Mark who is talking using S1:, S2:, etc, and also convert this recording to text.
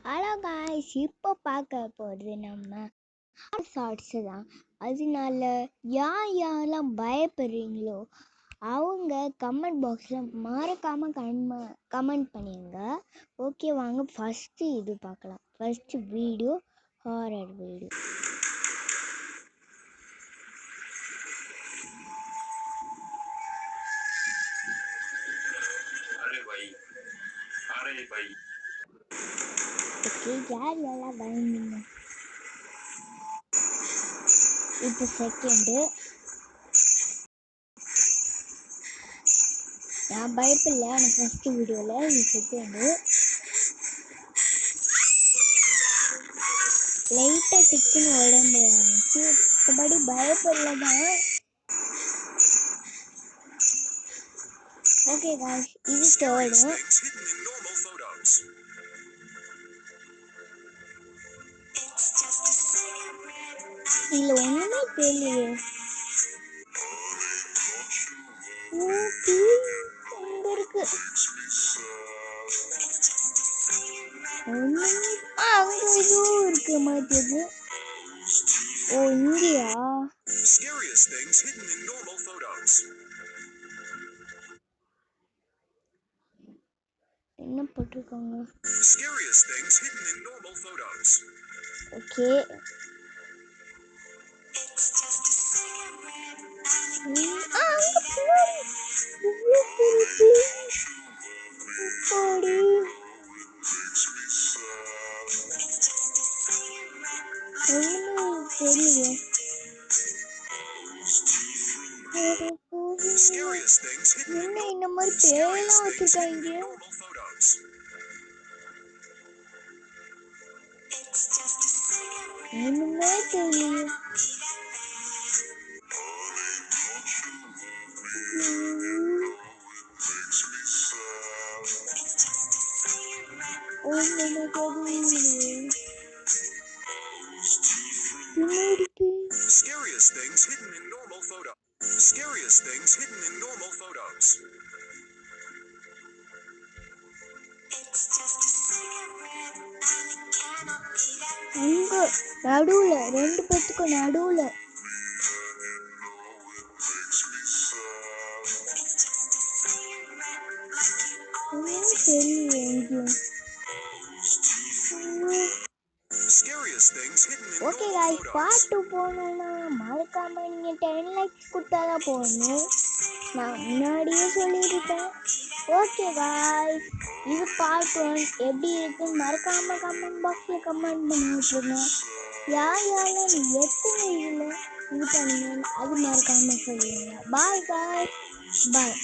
S1: Hello guys, இப்போ பார்க்க போகிறது நம்ம ஷார்ட்ஸு தான். அதனால யாரெல்லாம் பயப்படுறீங்களோ அவங்க கமெண்ட் பாக்ஸில் மறக்காமல் கமெண்ட் பண்ணிடுங்க. ஓகே, வாங்க ஃபஸ்ட்டு இது பார்க்கலாம். First video horror video. Okay, யார் எல்லாம் பயந்தீங்க? இப்போ செகண்டு. நான் பயப்படல, எனக்கு ஃபஸ்ட்டு வீடியோவில். இது செகண்டு. லைட்டாக டிக்குன்னு உடம்பு இருந்துச்சு, மற்றபடி பயப்படல தான். ஓகே காய்ஸ், இது தேர்டு. இதில் ஒன்றுமே தெரியலையே. இங்கே இருக்கு. அங்கே இதுவும் இருக்கு மாட்டேது. ஓ, இங்கேயா? என்ன போட்டிருக்காங்க? ஓகே, என்ன இந்த மாதிரி பேரெல்லாம் வச்சிருக்காங்க? ஒண்ணுமே தெரியல. அங்க நடுவுல ரெண்டு பேத்துக்கும் நடுவுல தெரியல எங்கேயும். ஓகே காய்ஸ், பாட்டு போகணும்னா மறக்காம நீங்க 10 லைக்ஸ் கொடுத்தாதான் போகணும். நான் முன்னாடியே சொல்லியிருக்கேன். ஓகே காய்ஸ், இது பார்ட் 1 எப்படி இருக்குன்னு மறக்காம கமெண்ட் பாக்ஸில் கமெண்ட் பண்ணி விட்டுருங்க. யாரெல்லாம் நீ எத்தனை இதில் இது பண்ணீங்க அது மறக்காம சொல்லுங்க. பாய் காய்ஸ், பாய்.